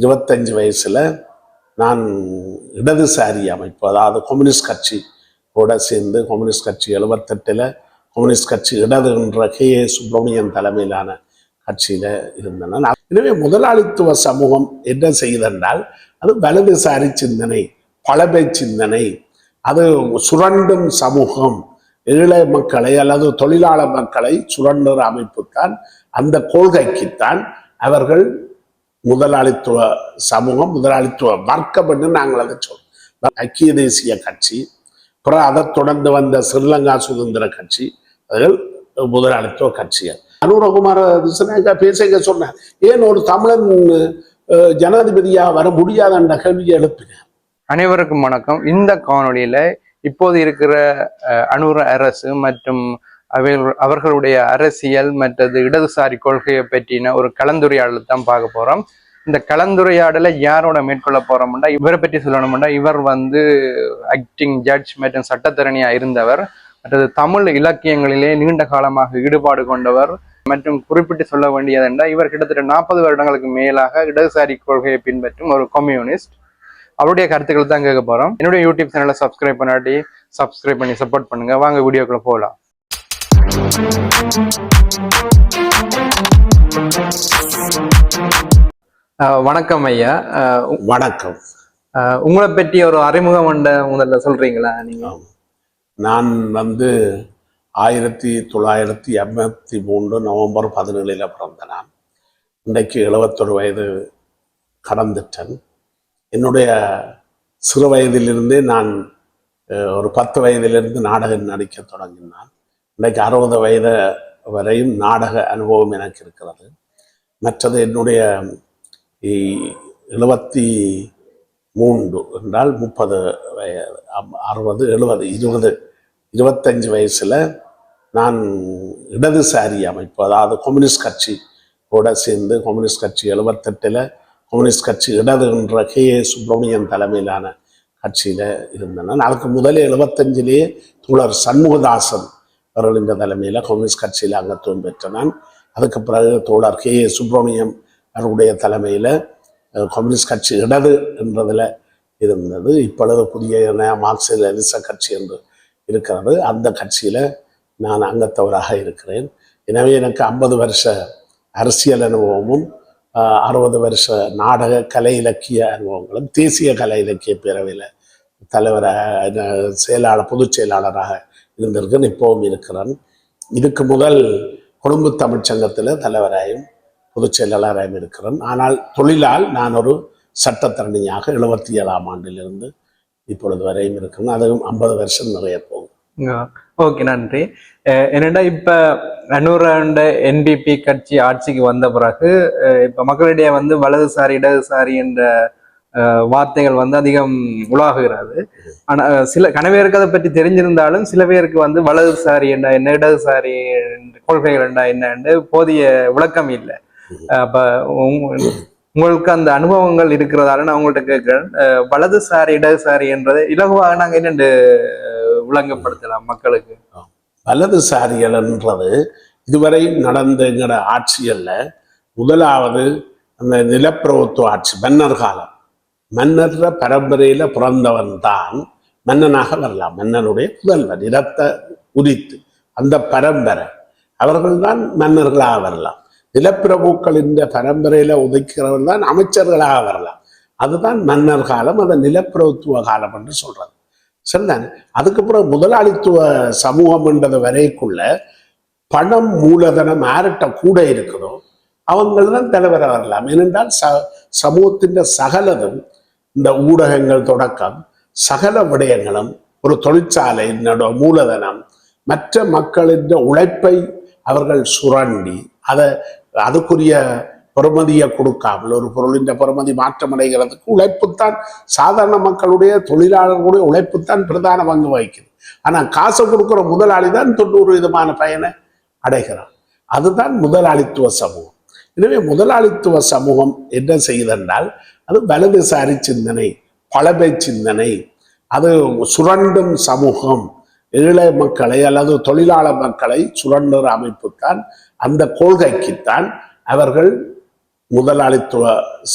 25 வயசுல நான் இடதுசாரி அமைப்பு, அதாவது கம்யூனிஸ்ட் கட்சியோட சேர்ந்து, கம்யூனிஸ்ட் கட்சி 78 கம்யூனிஸ்ட் கட்சி இடது என்ற KA சுப்பிரமணியன் தலைமையிலான கட்சியில இருந்தேன். எனவே முதலாளித்துவ சமூகம் என்ன செய்தென்றால் அது வலதுசாரி சிந்தனை, பழமை சிந்தனை, அது சுரண்டும் சமூகம், ஏழை மக்களை அல்லது தொழிலாளர் மக்களை சுரண்டுற அமைப்பு தான். அந்த கொள்கைக்குத்தான் அவர்கள் முதலாளித்துவ சமூகம், முதலாளித்துவ வர்க்கம் என்று நாங்கள் அதை சொல்றோம். ஐக்கிய தேசிய கட்சி, அப்புறம் அதை தொடர்ந்து வந்த ஸ்ரீலங்கா சுதந்திர கட்சி, அவர்கள் முதலாளித்துவ கட்சிகள். அனுரகுமார திசாநாயக்கா பேச சொன்னார், ஏன் ஒரு தமிழன் ஜனாதிபதியா வர முடியாத என்ற கேள்வியை எழுப்பினார். அனைவருக்கும் வணக்கம். இந்த காணொலியில இப்போது இருக்கிற அனுர அரசு மற்றும் அவர்களுடைய அரசியல் மற்றது இடதுசாரி கொள்கையை பற்றின ஒரு கலந்துரையாடலை தான் பார்க்க போறோம். இந்த கலந்துரையாடலை யாரோட மேற்கொள்ள போறோம்னா, இவரை பற்றி சொல்லணும்னா, இவர் ஆக்டிங் ஜட்ஜ் மற்றும் சட்டத்தரணியா இருந்தவர், மற்றது தமிழ் இலக்கியங்களிலே நீண்ட காலமாக ஈடுபாடு கொண்டவர். மற்றும் குறிப்பிட்டு சொல்ல வேண்டியது என்றால், இவர் கிட்டத்தட்ட 40 வருடங்களுக்கு மேலாக இடதுசாரி கொள்கையை பின்பற்றும் ஒரு கம்யூனிஸ்ட். அவருடைய கருத்துக்கள் தான் கேட்க போறோம். என்னுடைய யூடியூப் சேனலை சப்ஸ்கிரைப் பண்ணாட்டி சப்ஸ்கிரைப் பண்ணி சப்போர்ட் பண்ணுங்க. வாங்க வீடியோக்குள்ள போகலாம். வணக்கம் ஐயா. வணக்கம். உங்களை பற்றி ஒரு அறிமுகம் முதல்ல சொல்றீங்களா நீங்க? நான் 1983 நவம்பர் 17 பிறந்த நான். இன்றைக்கு 71 வயது கடந்துட்டேன். என்னுடைய சிறு வயதிலிருந்தே நான் ஒரு 10 வயதிலிருந்து நாடகம் நடிக்க தொடங்கினான். இன்றைக்கு 60 வயது வரையும் நாடக அனுபவம் எனக்கு இருக்கிறது. மற்றது என்னுடைய 73 என்றால் 30 60 70 20 25 வயசுல நான் இடதுசாரி அமைப்பு, அதாவது கம்யூனிஸ்ட் கட்சியோட சேர்ந்து, கம்யூனிஸ்ட் கட்சி 78 கம்யூனிஸ்ட் கட்சி இடது என்ற KA சுப்பிரமணியன் தலைமையிலான கட்சியில இருந்தேன். அதுக்கு முதலே 75 தோழர் சண்முகதாசன் அவர்களின் தலைமையில கம்யூனிஸ்ட் கட்சியில அங்கத்துவம் பெற்ற நான். அதுக்கு பிறகு தோழர் KA சுப்பிரமணியம் அவருடைய தலைமையில கம்யூனிஸ்ட் கட்சி இடது என்றதுல இருந்தது. இப்பொழுது புதிய மார்க்சிய லெனினிச கட்சி என்று இருக்கிறது. அந்த கட்சியில நான் அங்கத்தவராக இருக்கிறேன். எனவே எனக்கு 50 வருஷ அரசியல் அனுபவமும் 60 வருஷ நாடக கலை இலக்கிய அனுபவங்களும், தேசிய கலை இலக்கிய பேரவையில் தலைவராக பொதுச் செயலாளராக இருந்திருக்கேன். இப்பவும் இருக்கிறேன். இதுக்கு முதல் கொழும்பு தமிழ்ச்சங்கத்தில் தலைவராயும் பொதுச் செயலாளராயும் இருக்கிறேன். ஆனால் தொழிலால் நான் ஒரு சட்டத்தரணியாக 77ஆம் ஆண்டிலிருந்து இப்பொழுது வரையும் இருக்கிறேன். அதுவும் 50 வருஷம் நிறைய போகும். ஓகே, நன்றி. என்னடா இப்ப அன்னூர் NPP கட்சி ஆட்சிக்கு வந்த பிறகு இப்ப மக்களிடையே வலதுசாரி இடதுசாரி என்ற வார்த்தைகள் அதிகம் உலாகுகிறது. ஆனா சில கனவேருக்கு அதை பற்றி தெரிஞ்சிருந்தாலும் சில பேருக்கு வலதுசாரி என்ன இடதுசாரி கொள்கைகள் என்ன போதிய விளக்கம் இல்லை. அப்ப உங்களுக்கு அந்த அனுபவங்கள் இருக்கிறதால நான் உங்கள்கிட்ட கேட்கிறேன், வலதுசாரி இடதுசாரி என்றதை இலகுவாக நாங்க என்னென்று விளங்கப்படுத்தலாம் மக்களுக்கு? வலதுசாரிகள் என்றது இதுவரை நடந்த எங்கட ஆட்சியல்ல முதலாவது அந்த நிலப்பிரபுத்துவ ஆட்சி, மன்னர் காலம். மன்னர் பரம்பரையில பிறந்தவன் தான் மன்னனாக வரலாம். மன்னனுடைய புதல்வன் இடத்தை உரித்து அந்த பரம்பரை அவர்கள்தான் மன்னர்களாக வரலாம். நிலப்பிரபுக்களின் பரம்பரையில உதைக்கிறவன் தான் அமைச்சர்களாக வரலாம். அதுதான் மன்னர் காலம், அதை நிலப்பிரபுத்துவ காலம் என்று சொல்றது. சரிதானே? அதுக்கப்புறம் முதலாளித்துவ சமூகம் என்றது வரைக்குள்ள பணம் மூலதனம் யார்கிட்ட கூட இருக்குதோ அவங்கள்தான் தலைவராக வரலாம். ஏனென்றால் சமூகத்தின் சகலதும், இந்த ஊடகங்கள் தொடக்கம் சகல விடயங்களும், ஒரு தொழிற்சாலை மூலதனம், மற்ற மக்களின் உழைப்பை அவர்கள் சுரண்டி அதுக்குரிய பெறுமதியை கொடுக்காமல், ஒரு பொருளின் பெறுமதி மாற்றம் அடைகிறதுக்கு உழைப்புத்தான், சாதாரண மக்களுடைய தொழிலாளர்களுடைய உழைப்புத்தான் பிரதான பங்கு வகிக்குது. ஆனா காசை கொடுக்கிற முதலாளி தான் 90% பயனை அடைகிறான். அதுதான் முதலாளித்துவ சமூகம். எனவே முதலாளித்துவ சமூகம் என்ன செய்தென்றால் அது வலதுசாரி சிந்தனை, பழமை சிந்தனை, அது சுரண்டும் சமூகம், ஏழை மக்களை அல்லது தொழிலாளர் மக்களை சுரண்டுற அமைப்புத்தான். அந்த கொள்கைக்குத்தான் அவர்கள் முதலாளித்துவ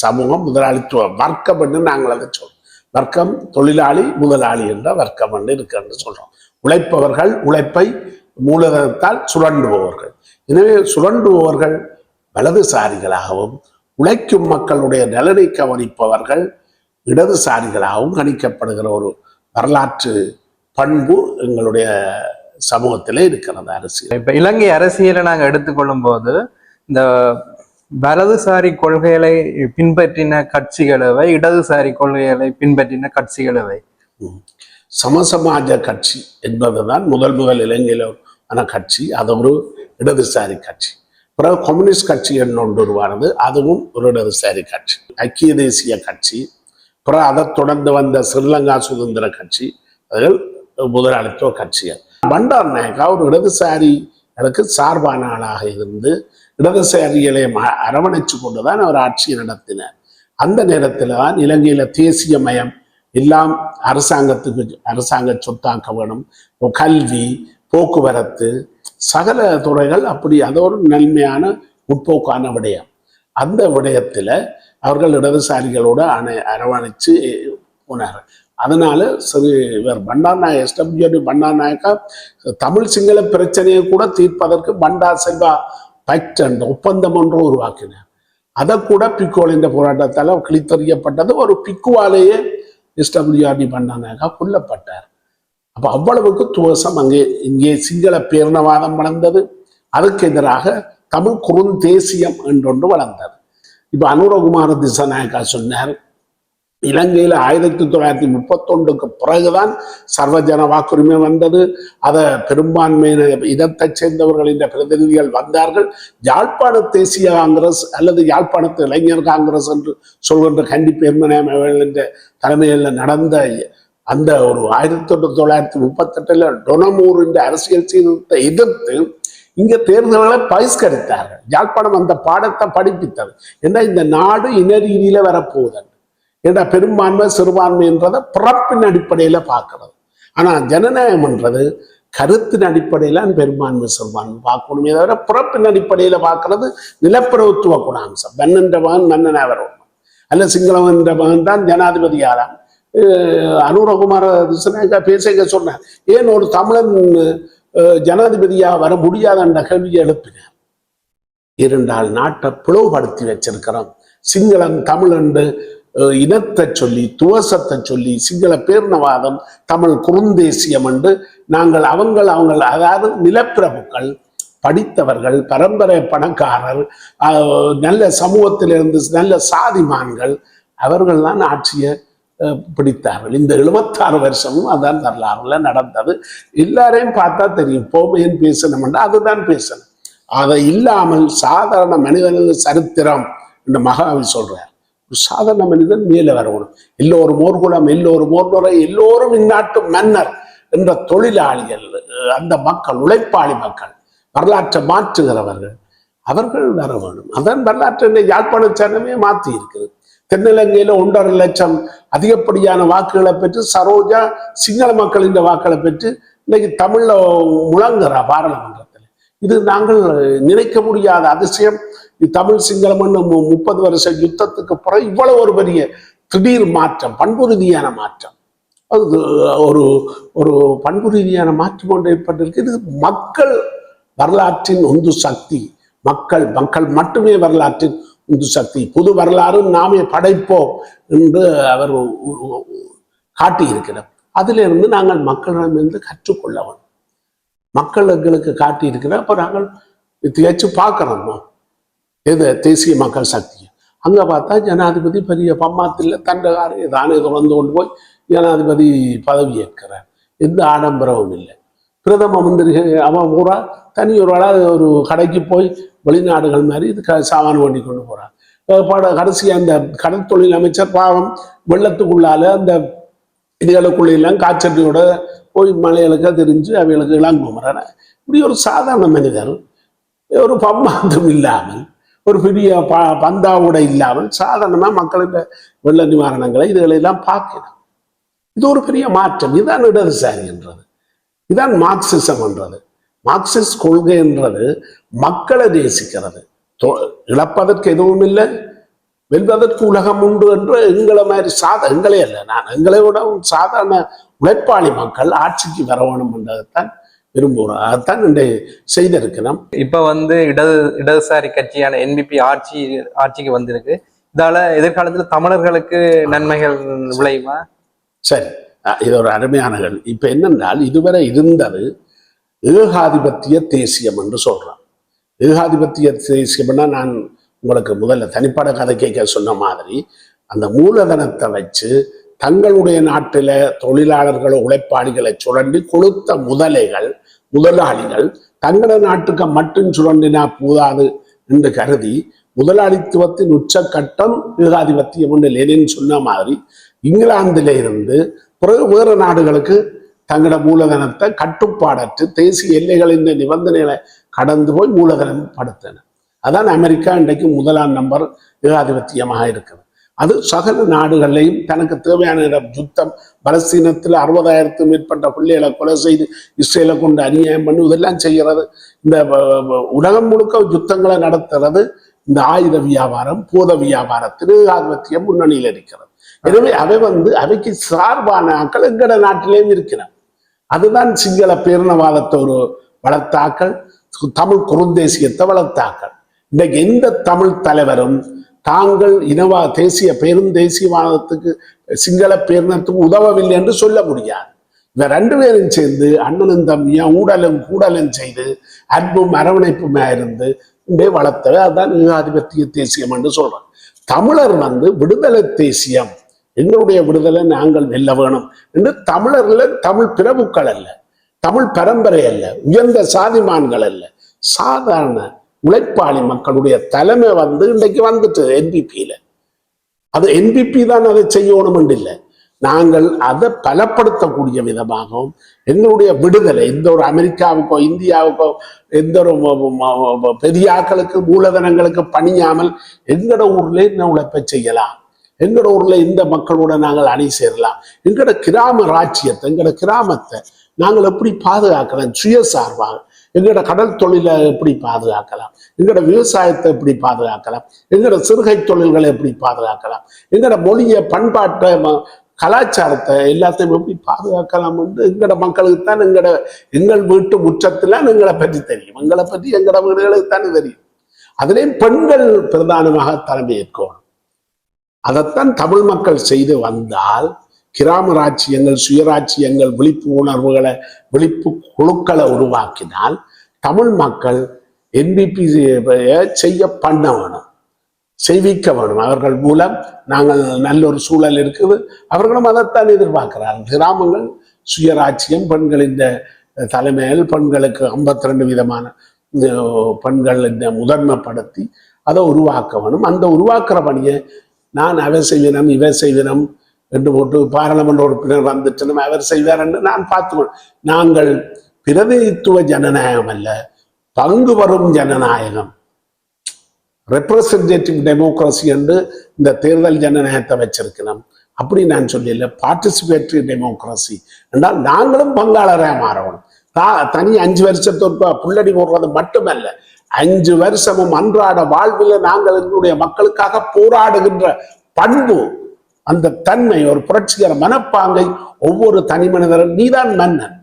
சமூகம், முதலாளித்துவ வர்க்கம் என்று நாங்கள் அதை சொல்றோம். வர்க்கம் தொழிலாளி, முதலாளி என்ற வர்க்கம் என்று இருக்குன்னு சொல்றோம். உழைப்பவர்கள், உழைப்பை மூலதனத்தால் சுரண்டுபவர்கள். எனவே சுரண்டுபவர்கள் வலதுசாரிகளாகவும், உழைக்கும் மக்களுடைய நலனை கவனிப்பவர்கள் இடதுசாரிகளாகவும் கணிக்கப்படுகிற ஒரு வரலாற்று பண்பு எங்களுடைய சமூகத்திலே இருக்கிறது. அரசியல் இப்ப இலங்கை அரசியலை நாங்க எடுத்துக்கொள்ளும் போது இந்த வலதுசாரி கொள்கைகளை பின்பற்றின கட்சிகளவை, இடதுசாரி கொள்கைகளை பின்பற்றின கட்சிகளவை. சமசமாஜ கட்சி என்பதுதான் முதல் இலங்கையிலான கட்சி. அது ஒரு இடதுசாரி கட்சி. பிறகு கம்யூனிஸ்ட் கட்சி என்று ஒன்று உருவானது, அதுவும் ஒரு இடதுசாரி கட்சி. ஐக்கிய தேசிய கட்சி, பிறகு அதை தொடர்ந்து வந்த ஸ்ரீலங்கா சுதந்திர கட்சி, அதுகள் முதலாளித்துவ கட்சிகள். பண்டார் நாயக்கா ஒரு இடதுசாரிகளுக்கு சார்பான ஆளாக இருந்து இடதுசாரிகளை அரவணைச்சு கொண்டுதான் அவர் ஆட்சியை நடத்தினார். அந்த நேரத்தில் தான் இலங்கையில தேசிய மயம் எல்லாம் அரசாங்க சொத்தாக்க வேணும், கல்வி, போக்குவரத்து, சகல துறைகள் அப்படி. அது ஒரு நன்மையான முற்போக்கான விடயம். அந்த விடயத்துல அவர்கள் இடதுசாரிகளோடு அரவணைச்சு போனார். அதனால சரி, இவர் பண்டார் நாயக்கா தமிழ் சிங்கள பிரச்சனையை கூட தீர்ப்பதற்கு பண்டார் செல்வா பக்ட் என்ற ஒப்பந்தம் ஒன்று உருவாக்கினார். அதை கூட பிக்குகளின் போராட்டத்தால் கிழித்தறியப்பட்டது. ஒரு பிக்குவாலேயே எஸ்டபிள்யூஆர்டி பண்டார் நாயக்கா கொல்லப்பட்டார். அப்ப அவ்வளவுக்கு துவசம் இங்கே சிங்கள பேரினவாதம் வளர்ந்தது. அதுக்கு எதிராக தமிழ் குறுந்தேசியம் என்றொன்று வளர்ந்தது. இப்ப அனுரகுமார திசாநாயக்கா சொன்னார், இலங்கையில 1931 பிறகுதான் சர்வஜன வாக்குரிமை வந்தது. அதை பெரும்பான்மையின இனத்தை சேர்ந்தவர்களின் பிரதிநிதிகள் வந்தார்கள். யாழ்ப்பாண தேசிய காங்கிரஸ் அல்லது யாழ்ப்பாணத்து இளைஞர் காங்கிரஸ் என்று சொல்கின்ற கண்டி பெருமனாம் என்ற தலைமையில் நடந்த அந்த ஒரு 1938 டொனமூர் என்ற அரசியல் சீர்திருத்தத்தை எதிர்த்து இங்க தேர்தல்களை பகிஷ்கரித்தார்கள். யாழ்ப்பாணம் அந்த பாடத்தை படிப்பித்தது. ஏன்னா இந்த நாடு இன ரீதியில வரப்போகுது. ஏன்னா பெரும்பான்மை சிறுபான்மை என்றதை பிறப்பின் அடிப்படையில பார்க்கறது. ஆனா ஜனநாயகம் என்றது கருத்தின் அடிப்படையில பெரும்பான்மை சிறுபான்மை பார்க்கணுமே தவிர பிறப்பின் அடிப்படையில பார்க்கறது நிலப்பிரபுத்துவ குணாம்சம். மன்னன்ற மகன் மன்னனா வரணும், அல்ல சிங்களம் என்ற மகன் தான் ஜனாதிபதியாராம். அனுரகுமார திசாநாயக்கா பேச சொன்னார், ஏன் ஒரு தமிழன் ஜனாதிபதியா வர முடியாத என்ற கேள்வியை எழுப்பினார். இரண்டால் நாட்டை பிளவுபடுத்தி வச்சிருக்கிறோம். சிங்களம் தமிழ் என்று இனத்தை சொல்லி, துவசத்தை சொல்லி, சிங்கள பேரினவாதம், தமிழ் குறுந்தேசியம் என்று நாங்கள் அவங்க அதாவது நிலப்பிரபுக்கள், படித்தவர்கள், பரம்பரை பணக்காரர், நல்ல சமூகத்திலிருந்து நல்ல சாதிமான்கள், அவர்கள் தான் ஆட்சியை பிடித்தார்கள். இந்த 76 வருஷமும் அதான் வரலாறுல நடந்தது. எல்லாரையும் பார்த்தா தெரியும். போமையன் பேசணும்னா அதுதான் பேசணும். அதை இல்லாமல் சாதாரண மனிதனின் சரித்திரம் இந்த மகாவி சொல்றார். ஒரு சாதாரண மனிதன் மேலே வரணும். எல்லோரும் ஓர்குலம், எல்லோரும் ஓர்முறை, எல்லோரும் இந்நாட்டு மன்னர் என்ற தொழிலாளிகள், அந்த மக்கள், உழைப்பாளி மக்கள், வரலாற்றை மாற்றுகிறவர்கள், அவர்கள் வர வேணும். அதான் வரலாற்றை யாழ்ப்பாண சனமே மாற்றி இருக்குது. தென்னிலங்கையில 1.5 லட்சம் அதிகப்படியான வாக்குகளை பெற்று சரோஜா சிங்கள மக்களின் வாக்குகளை பெற்று இன்னைக்கு தமிழ்ல முழங்குறா பாராளுமன்றத்தில். இது நாங்கள் நினைக்க முடியாத அதிசயம். தமிழ் சிங்களம் 30 வருஷ யுத்தத்துக்கு பிறகு இவ்வளவு ஒரு பெரிய திடீர் மாற்றம், பண்பு ரீதியான மாற்றம். அது ஒரு பண்பு ரீதியான மாற்றம் ஒன்று ஏற்பட்டிருக்கு. இது மக்கள் வரலாற்றின் உந்து சக்தி. மக்கள் மட்டுமே வரலாற்றின் உந்து சக்தி. புது வரலாறு நாமே படைப்போம் என்று அவர் காட்டியிருக்கிறார். அதிலிருந்து நாங்கள் மக்களிடமிருந்து கற்றுக்கொள்ள வேண்டும். மக்கள் எங்களுக்கு காட்டியிருக்கிறார். அப்போ நாங்கள் தேய்ச்சி பார்க்கணும் எது தேசிய மக்கள் சக்தி. அங்க பார்த்தா ஜனாதிபதி பெரிய பம்மாத்தில் தண்டகாரை தானே தொடர்ந்து கொண்டு போய் ஜனாதிபதி பதவி ஏற்கிறார். எந்த ஆடம்பரமும் இல்லை. பிரதம மந்திரி அவன் பூரா தனி ஒரு ஒரு கடைக்கு போய் வெளிநாடுகள் மாதிரி இது சாமான் வண்டி கொண்டு போறான். கடைசி அந்த கடல் தொழில் அமைச்சர் பாவம் வெள்ளத்துக்குள்ளால அந்த இதுகளுக்குள்ள எல்லாம் காய்ச்சட்டியோட போய் மலைகளுக்கு தெரிஞ்சு அவைகளுக்கு இளங்குமரன். இப்படி ஒரு சாதாரண மனிதர், ஒரு பம்மாந்தம் இல்லாமல், ஒரு பெரிய பந்தாவோட இல்லாமல் சாதாரணமா மக்களுடைய வெள்ள நிவாரணங்களை இதுகளெல்லாம் பார்க்கணும். இது ஒரு பெரிய மாற்றம். இதுதான் இடதுசாரி என்றது, இதுதான் மார்க்சிசம் என்றது. மார்க்சிஸ்ட் கொள்கை என்றது மக்களை நேசிக்கிறது, இழப்பதற்கு எதுவும் இல்லை, வெல்வதற்கு உலகம் உண்டு என்று எங்களை மாதிரி எங்களே அல்ல, எங்களை விட சாதாரண உழைப்பாளி மக்கள் ஆட்சிக்கு வர வேணும் என்றதைத்தான் விரும்புகிறோம். அதைத்தான் இன்றைய செய்திருக்கிறோம். இப்ப இடதுசாரி கட்சியான என்பிபி ஆட்சிக்கு வந்திருக்கு. இதால எதிர்காலத்துல தமிழர்களுக்கு நன்மைகள் விளையுமா? சரி, இது ஒரு அருமையான கேள்வி. இப்ப என்னென்றால் இதுவரை இருந்தது ஏகாதிபத்திய தேசியம் என்று சொல்றான். ஏகாதிபத்திய தேசியம்னா நான் உங்களுக்கு முதல்ல தனிப்பட கதை கேட்க சொன்ன மாதிரி அந்த மூலதனத்தை வச்சு தங்களுடைய நாட்டில தொழிலாளர்களை உழைப்பாளிகளை சுரண்டி கொளுத்த முதலாளிகள் தங்கள நாட்டுக்கு மட்டும் சுரண்டினா போதாது என்று கருதி முதலாளித்துவத்தின் உச்சக்கட்டம் ஏகாதிபத்தியம் என்று லெனின் சொன்ன மாதிரி இங்கிலாந்தில இருந்து பிறகு வேறு நாடுகளுக்கு தங்களோட மூலதனத்தை கட்டுப்பாடற்று தேசிய எல்லைகளின் நிபந்தனைகளை கடந்து போய் மூலதனம் படுத்தின. அதான் அமெரிக்கா இன்றைக்கு முதலாம் நம்பர் ஏகாதிபத்தியமாக இருக்குது. அது சகல நாடுகளையும் தனக்கு தேவையான யுத்தம், பலஸ்தீனத்தில் 60,000க்கும் மேற்பட்ட பிள்ளைகளை கொலை செய்து இஸ்ரேலை கொண்டு அநியாயம் பண்ணி இதெல்லாம் செய்கிறது. இந்த உலகம் முழுக்க யுத்தங்களை நடத்துறது இந்த ஆயுத வியாபாரம், போத வியாபாரத்தில் ஏகாதிபத்தியம் முன்னணியில் இருக்கிறது. எனவே அவைக்கு சார்பான ஆக்கள் எங்கட நாட்டிலேயும் இருக்கிறார். அதுதான் சிங்கள பேரினவாதத்தை ஒரு வளர்த்தாக்கள், தமிழ் குறுந்தேசியத்தை வளர்த்தாக்கள். இன்றைக்கு எந்த தமிழ் தலைவரும் தாங்கள் பெருந்தேசியவாதத்துக்கு சிங்கள பேரினத்துக்கு உதவவில்லை என்று சொல்ல முடியாது. இவ ரெண்டு பேரும் சேர்ந்து அண்ணனும் தம்பியும் ஊடலும் கூடலும் செய்து அன்பும் அரவணைப்புமா இருந்து இங்கே வளர்த்தவை. அதுதான் ஏகாதிபத்திய தேசியம் என்று சொல்றாங்க. தமிழர் விடுதலை தேசியம், எங்களுடைய விடுதலை நாங்கள் வெல்ல வேணும் என்று தமிழர்கள், தமிழ் பிரபுக்கள் அல்ல, தமிழ் பரம்பரை அல்ல, உயர்ந்த சாதிமான்கள் அல்ல, சாதாரண உழைப்பாளி மக்களுடைய தலைமை இன்றைக்கு வந்துட்டு என்பிபியில. அது என்பிபி தான் அதை செய்யணும் என்று இல்லை. நாங்கள் அதை பலப்படுத்தக்கூடிய விதமாகவும் எங்களுடைய விடுதலை எந்த ஒரு அமெரிக்காவுக்கோ இந்தியாவுக்கோ எந்த ஒரு பெரிய ஆக்களுக்கு மூலதனங்களுக்கு பணியாமல் எங்களோட ஊர்ல என்ன உழைப்பை செய்யலாம், எங்களோட ஊர்ல இந்த மக்களோட நாங்கள் அணி சேரலாம், எங்களோட கிராம ராஜ்யத்தை எங்களோட கிராமத்தை நாங்கள் எப்படி பாதுகாக்கலாம், சுயசார்பாக எங்களோட கடல் தொழிலை எப்படி பாதுகாக்கலாம், எங்களோட விவசாயத்தை எப்படி பாதுகாக்கலாம், எங்களோட சிறுகை தொழில்களை எப்படி பாதுகாக்கலாம், எங்களோட மொழியை பண்பாட்டை கலாச்சாரத்தை எல்லாத்தையும் எப்படி பாதுகாக்கலாம் என்று எங்களோட மக்களுக்கு தான் எங்கள் வீட்டு முற்றத்துல எங்களை பற்றி தெரியும், எங்களை பற்றி எங்களோட வீடுகளுக்கு தானே தெரியும். அதிலேயும் பெண்கள் பிரதானமாக தலைமையேற்கணும். அதைத்தான் தமிழ் மக்கள் செய்து வந்தால் கிராம ராஜ்யங்கள், சுயராட்சியங்கள், விழிப்பு குழுக்களை உருவாக்கினால் தமிழ் மக்கள் என்பிபி செய்ய பண்ண வேணும், செய்விக்க வேணும். அவர்கள் மூலம் நாங்கள் நல்ல ஒரு சூழல் இருக்குது, அவர்களும் அதைத்தான் எதிர்பார்க்கிறார்கள். கிராமங்கள் சுயராட்சியம், பெண்களின் தலைமையில் பெண்களுக்கு 52 விதமான பெண்கள் முதன்மைப்படுத்தி அதை உருவாக்க வேணும். அந்த உருவாக்குற பணியை நான் அவர் செய்வினம் இவர் செய்வினம் என்று போட்டு பாராளுமன்ற உறுப்பினர் வந்துட்டு அவர் செய்வார் என்று நான் பார்த்துவேன். நாங்கள் பிரதிநிதித்துவ ஜனநாயகம் அல்ல, பங்கு வரும் ஜனநாயகம், ரெப்ரசன்டேட்டிவ் டெமோக்ரஸி என்று இந்த தேர்தல் ஜனநாயகத்தை வச்சிருக்கிறோம். அப்படி நான் சொல்லல, பார்ட்டிசிபேட்டரி டெமோக்ரஸி என்றால் நாங்களும் பங்காளராக மாறணும். தனி 5 வருஷத்திற்கு புள்ளடி போடுறது மட்டுமல்ல, 5 வருஷமும் அன்றாட வாழ்வில் நாங்கள் எங்களுடைய மக்களுக்காக போராடுகின்ற பண்பு, அந்த தன்மை, ஒரு புரட்சிகர மனப்பாங்கை ஒவ்வொரு தனி மனிதரும், நீதான் மன்னன்,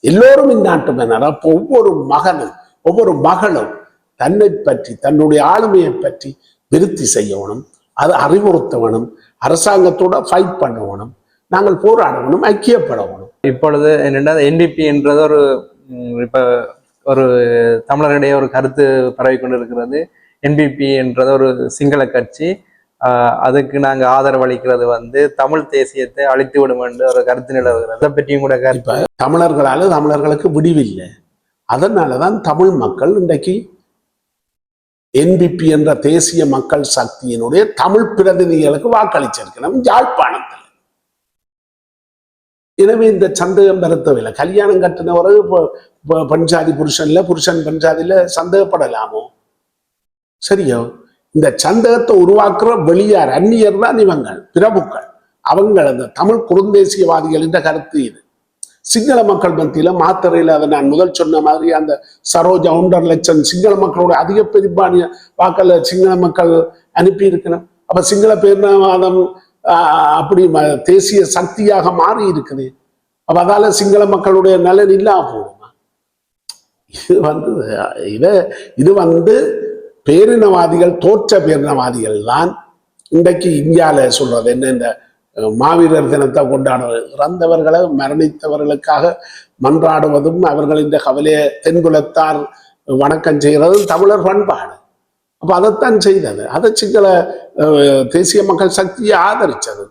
எல்லோரும் இந்நாட்டு மன்னர். அப்போ ஒவ்வொரு மகனும் ஒவ்வொரு மகளும் தன்னை பற்றி தன்னுடைய ஆளுமையை பற்றி விருத்தி செய்யணும், அது அறிவுறுத்தவனும், அரசாங்கத்தோட ஃபைட் பண்ணணும், நாங்கள் போராடணும், ஐக்கியப்படணும். இப்பொழுது என்னென்னா என்பிபி என்றது இப்ப ஒரு தமிழரிடையே ஒரு கருத்து பரவி கொண்டு இருக்கிறது. என்பிபி என்றது ஒரு சிங்கள கட்சி, அதுக்கு நாங்க ஆதரவு அளிக்கிறது தமிழ் தேசியத்தை அழித்து விடும் என்று ஒரு கருத்து நிலவுகிறது. அதை பற்றியும் கூட இப்ப தமிழர்களுக்கு விடிவில்லை. அதனாலதான் தமிழ் மக்கள் இன்றைக்கு என்பிபி என்ற தேசிய மக்கள் சக்தியினுடைய தமிழ் பிரதிநிதிகளுக்கு வாக்களிச்சிருக்கணும் யாழ்ப்பாணத்தில். எனவே இந்த சந்தேகம் பெறத்தவில்லை. கல்யாணம் கட்டினவரு பஞ்சாதி புருஷன் பஞ்சாதியில சந்தேகப்படலாமோ? சரியோ? இந்த சந்தேகத்தை உருவாக்குற வெளியார் அந்நியர் தான் இவங்கள் பிரபுக்கள். அவங்க அந்த தமிழ் குறுந்தேசியவாதிகள் என்ற கருத்து இது. சிங்கள மக்கள் மத்தியில மாத்தறையில் அதை நான் முதல் சொன்ன மாதிரி அந்த சரோஜா 1.5 லட்சம் சிங்கள மக்களோட அதிக பெரும்பான்மைய வாக்கள் சிங்கள மக்கள் அனுப்பி இருக்கணும். அப்ப சிங்கள பேரினவாதம் அப்படி தேசிய சக்தியாக மாறி இருக்குது. அப்ப அதால சிங்கள மக்களுடைய நலன் இல்லாம போகுமா? இது பேரினவாதிகள், தோற்ற பேரினவாதிகள் தான் இன்றைக்கு இந்தியாவில் சொல்றது என்ன, இந்த மாவீரர் தினத்தை கொண்டாடுவது, இறந்தவர்களை மரணித்தவர்களுக்காக மன்றாடுவதும் அவர்களின் கவலையை தென்குலத்தார் வணக்கம் செய்கிறதும் தமிழர் பண்பாடு. அப்ப அதைத்தான் செய்தது. அதை சிங்கள தேசிய மக்கள் சக்தியை ஆதரிச்சது,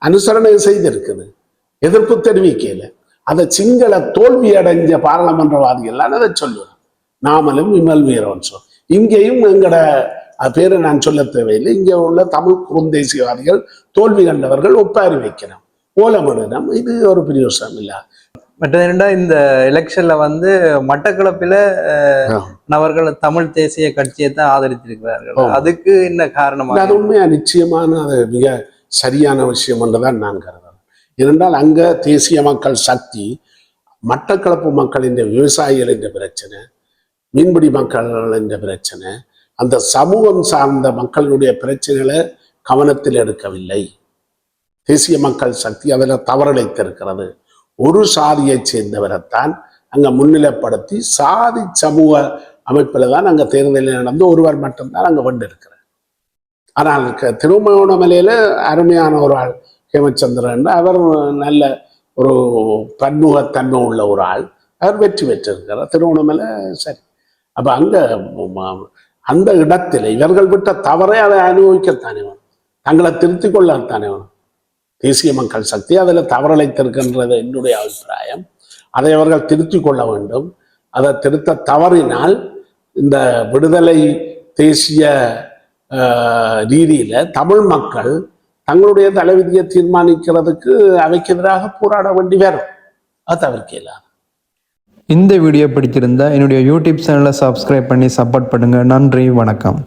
அனுசரணை செய்திருக்குது, எதிர்ப்பு தெரிவிக்கல. அதை சிங்கள தோல்வி அடைஞ்ச பாராளுமன்றவாதிகள் அதை சொல்லுவேன். நாமலும் விமல் வீரவன்சோ இங்கேயும் எங்கட பேரை நான் சொல்ல தேவையில்லை. இங்கே உள்ள தமிழ் குறுந்தேசியவாதிகள் தோல்வி கண்டவர்கள் ஒப்பாரி வைக்கணும், ஓலமிடணும். இது ஒரு பிரயோசனம் இல்ல. மற்ற இந்த எலெக்ஷன்ல மட்டக்களப்பில அவர்கள் தமிழ் தேசிய கட்சியை தான் ஆதரித்திருக்கிறார்கள். அதுக்கு என்ன காரணம்? அது உண்மையா நிச்சயமான அது மிக சரியான விஷயம் என்றுதான் நான் கருதுறேன். ஏனென்றால் அங்க தேசிய மக்கள் சக்தி மட்டக்களப்பு மக்களின் விவசாயிகளின் பிரச்சனை, மீன்பிடி மக்கள் என்ற பிரச்சனை, அந்த சமூகம் சார்ந்த மக்களுடைய பிரச்சனைகளை கவனத்தில் எடுக்கவில்லை. தேசிய மக்கள் சக்தி அதில் தவறளித்திருக்கிறது. ஒரு சாதியை சேர்ந்தவரைத்தான் அங்க முன்னிலைப்படுத்தி சாதி சமூக அமைப்பில் தான் அங்க தேர்தலில் நடந்து ஒருவர் மட்டும்தான் அங்க வென்றிருக்கிறார். ஆனால் திருமணமலையில அருமையான ஒரு ஆள் ஹேமச்சந்திரன், அவர் நல்ல ஒரு பன்முகத்தன்மை உள்ள ஒரு ஆள், அவர் வெற்றி பெற்றிருக்கிறார் திருவண்ணாமலை. சரி, அப்ப அங்க அந்த இடத்துல இவர்கள் விட்ட தவறை அதை அனுபவிக்கத்தானே வேணும், தங்களை திருத்திக் கொள்ளத்தானே வேணும். தேசிய மக்கள் சக்தி அதில் தவறளித்திருக்கின்றது என்னுடைய அபிப்பிராயம். அதை அவர்கள் திருத்திக் கொள்ள வேண்டும். அதை திருத்த தவறினால் இந்த விடுதலை தேசிய ரீதியில தமிழ் மக்கள் தங்களுடைய தலைவிதியை தீர்மானிக்கிறதுக்கு அவைக்கு எதிராக போராட வேண்டி வரும். அது தவிர்க்கலாம். இந்த வீடியோ பிடிச்சிருந்தா என்னுடைய யூடியூப் சேனலை சப்ஸ்கிரைப் பண்ணி சப்போர்ட் பண்ணுங்க. நன்றி, வணக்கம்.